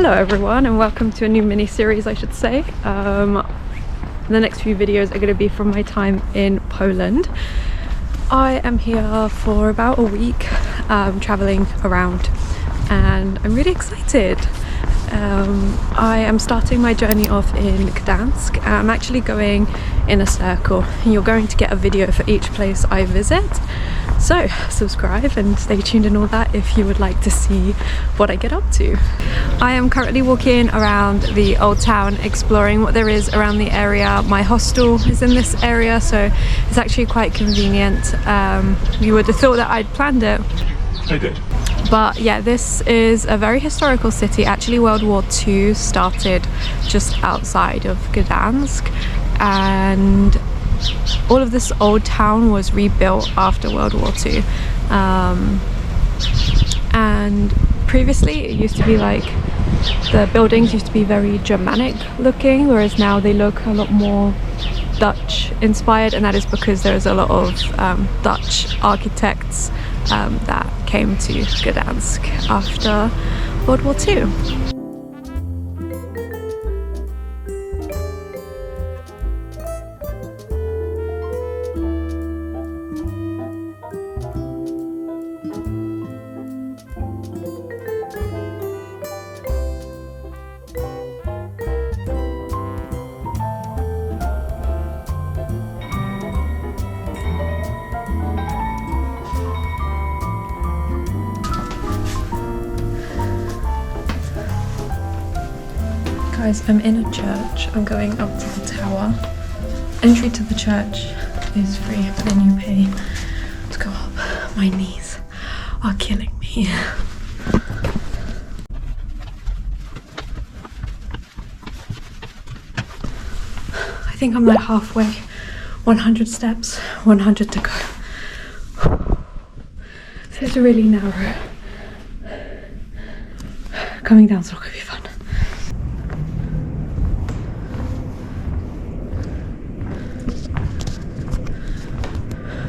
Hello everyone and welcome to a new mini-series, I should say. The next few videos are going to be from my time in Poland. I am here for about a week, traveling around, and I'm really excited. I am starting my journey off in Gdansk. I'm actually going in a circle, and you're going to get a video for each place I visit. So subscribe and stay tuned and all that if you would like to see what I get up to. I am currently walking around the old town, exploring what there is around the area. My hostel is in this area, so it's actually quite convenient. You would have thought that I'd planned it. I did. But yeah, this is a very historical city. Actually, World War II started just outside of Gdansk, and all of this old town was rebuilt after World War II. And previously it used to be like, the buildings used to be very Germanic looking, whereas now they look a lot more Dutch inspired, and that is because there's a lot of Dutch architects that came to Gdansk after World War II. Guys, I'm in a church. I'm going up to the tower. Entry to the church is free, but then you pay to go up. My knees are killing me. I think I'm like halfway. 100 steps, 100 to go. So it's really narrow. Coming down's not gonna be fun.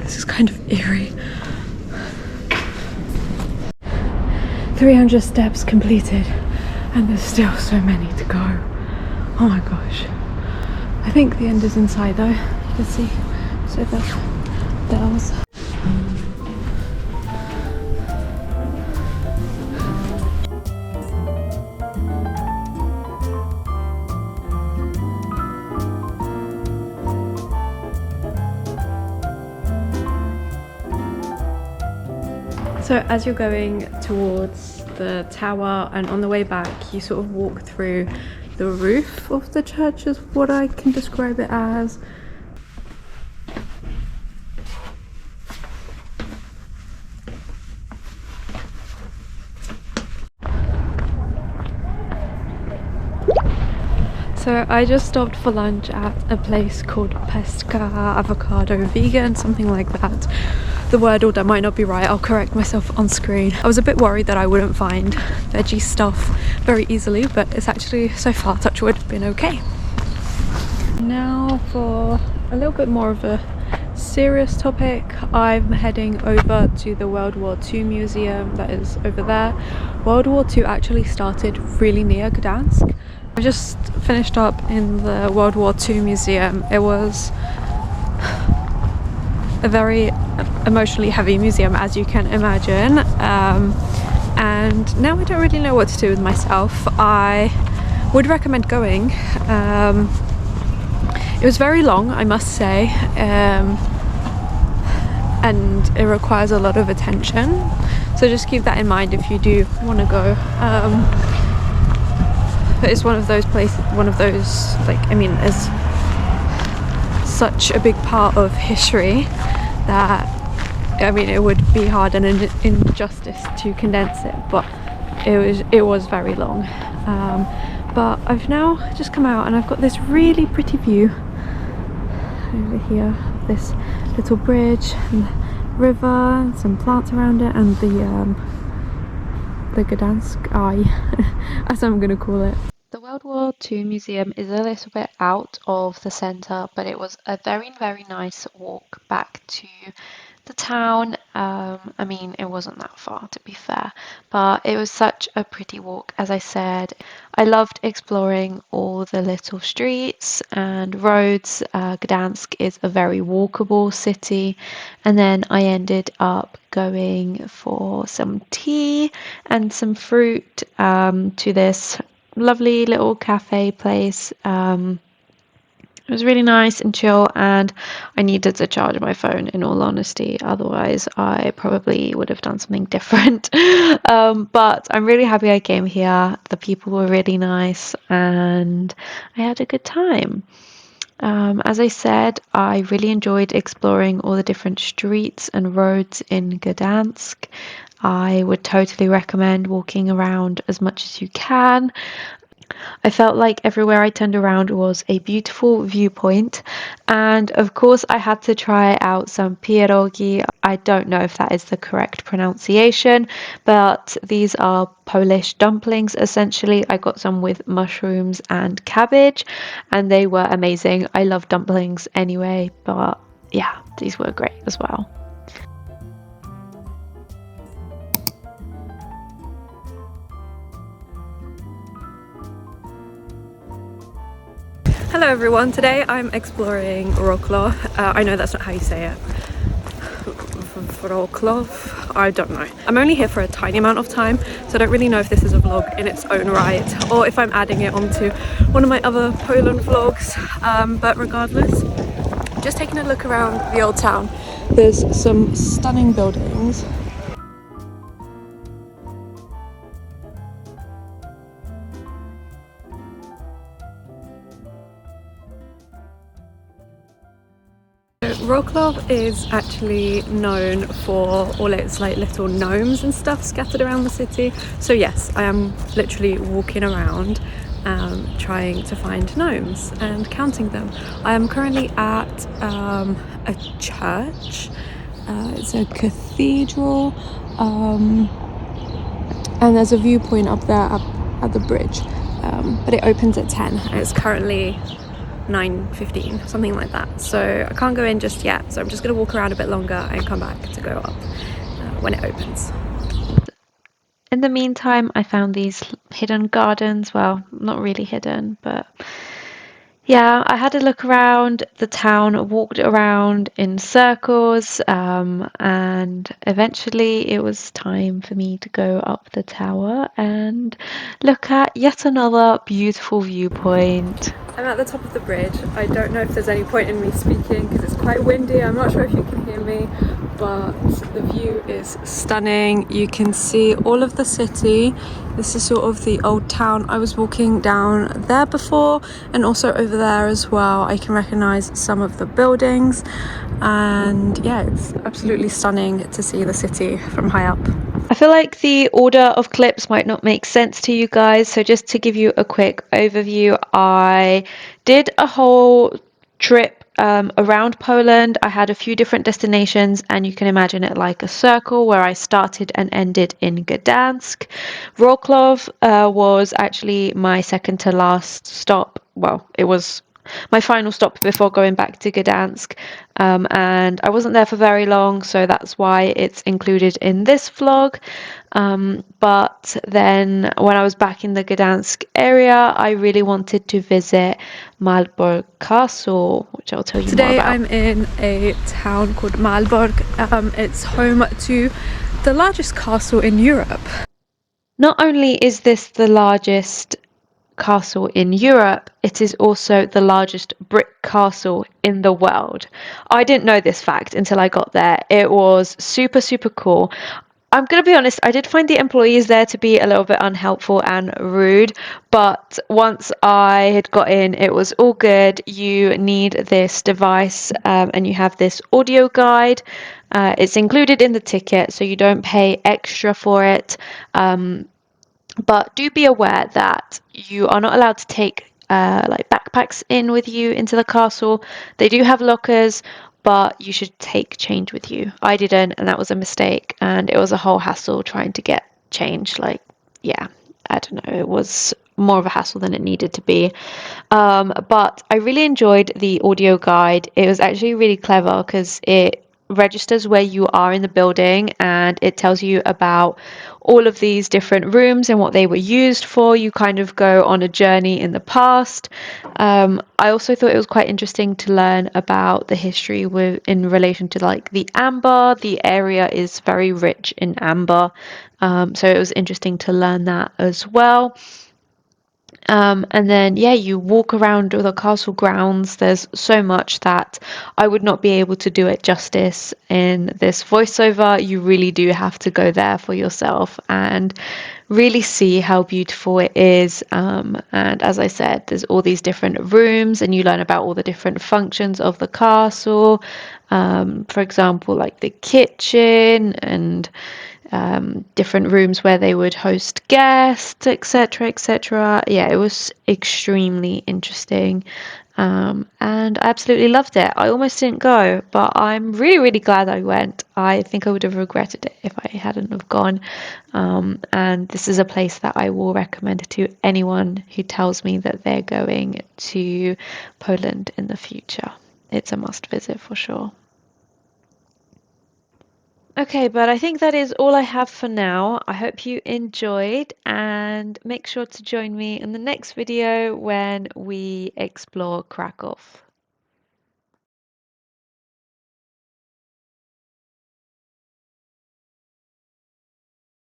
This is kind of eerie. 300 steps completed, and there's still so many to go. Oh my gosh. I think the end is inside though, you can see. So the bells. So as you're going towards the tower and on the way back, you sort of walk through the roof of the church, is what I can describe it as. So I just stopped for lunch at a place called Pesca Avocado Vegan, something like that. The word order might not be right, I'll correct myself on screen. I was a bit worried that I wouldn't find veggie stuff very easily, but it's actually, so far, touch wood, been okay. Now for a little bit more of a serious topic, I'm heading over to the World War II museum that is over there. World War II actually started really near Gdansk. I just finished up in the World War II museum. It was a very emotionally heavy museum, as you can imagine, and now I don't really know what to do with myself. I would recommend going. It was very long, I must say, and it requires a lot of attention, so just keep that in mind if you do want to go. But it's one of those places, like, I mean, there's such a big part of history that, I mean, it would be hard and an injustice to condense it, but it was very long. But I've now just come out and I've got this really pretty view over here, this little bridge and river and some plants around it, and the Gdansk Eye, as I'm gonna call it. The World War II museum is a little bit out of the centre, but it was a very, very nice walk back to the town. I mean, it wasn't that far to be fair, but it was such a pretty walk. As I said, I loved exploring all the little streets and roads. Gdansk is a very walkable city, and then I ended up going for some tea and some fruit to this lovely little cafe place. It was really nice and chill, and I needed to charge my phone, in all honesty. Otherwise, I probably would have done something different. But I'm really happy I came here. The people were really nice, and I had a good time. As I said, I really enjoyed exploring all the different streets and roads in Gdansk. I would totally recommend walking around as much as you can. I felt like everywhere I turned around was a beautiful viewpoint. And of course, I had to try out some pierogi. I don't know if that is the correct pronunciation, but these are Polish dumplings essentially. I got some with mushrooms and cabbage, and they were amazing. I love dumplings anyway, but yeah, these were great as well. Hello everyone, today I'm exploring Wroclaw. I know that's not how you say it. Wroclaw? I don't know. I'm only here for a tiny amount of time, so I don't really know if this is a vlog in its own right or if I'm adding it onto one of my other Poland vlogs. But regardless, just taking a look around the old town. There's some stunning buildings. Wroclaw is actually known for all its like little gnomes and stuff scattered around the city. So yes, I am literally walking around trying to find gnomes and counting them. I am currently at a church. It's a cathedral, and there's a viewpoint up there up at the bridge, but it opens at 10 and it's currently 9:15, something like that, so I can't go in just yet, so I'm just going to walk around a bit longer and come back to go up when it opens. In the meantime, I found these hidden gardens. Well, not really hidden, but yeah, I had a look around the town, walked around in circles, and eventually it was time for me to go up the tower and look at yet another beautiful viewpoint. I'm at the top of the bridge. I don't know if there's any point in me speaking because it's quite windy. I'm not sure if you can hear me, but the view is stunning. You can see all of the city. This is sort of the old town. I was walking down there before and also over there as well. I can recognize some of the buildings, and yeah, it's absolutely stunning to see the city from high up. I feel like the order of clips might not make sense to you guys, so just to give you a quick overview, I did a whole trip around Poland. I had a few different destinations, and you can imagine it like a circle where I started and ended in Gdansk. Wroclaw was actually my second to last stop. Well, it was my final stop before going back to Gdansk, and I wasn't there for very long, so that's why it's included in this vlog. But then when I was back in the Gdansk area, I really wanted to visit Malbork Castle, which I'll tell you more Today about. I'm in a town called Malbork. It's home to the largest castle in Europe. Not only is this the largest castle in Europe, it is also the largest brick castle in the world. I didn't know this fact until I got there. It was super, super cool. I'm going to be honest, I did find the employees there to be a little bit unhelpful and rude, but once I had got in, it was all good. You need this device, and you have this audio guide. It's included in the ticket, so you don't pay extra for it. But do be aware that you are not allowed to take like backpacks in with you into the castle. They do have lockers, but you should take change with you. I didn't, and that was a mistake, and it was a whole hassle trying to get change. Like, yeah, I don't know, it was more of a hassle than it needed to be. But I really enjoyed the audio guide. It was actually really clever because it registers where you are in the building, and it tells you about all of these different rooms and what they were used for. You kind of go on a journey in the past. I also thought it was quite interesting to learn about the history in relation to like the amber. The area is very rich in amber, so it was interesting to learn that as well. And then, yeah, you walk around the castle grounds. There's so much that I would not be able to do it justice in this voiceover. You really do have to go there for yourself and really see how beautiful it is. And as I said, there's all these different rooms, and you learn about all the different functions of the castle. For example, like the kitchen and different rooms where they would host guests, etc., etc. Yeah, it was extremely interesting. And I absolutely loved it. I almost didn't go, but I'm really, really glad I went. I think I would have regretted it if I hadn't have gone. And this is a place that I will recommend to anyone who tells me that they're going to Poland in the future. It's a must visit for sure. Okay, but I think that is all I have for now. I hope you enjoyed, and make sure to join me in the next video when we explore Krakow.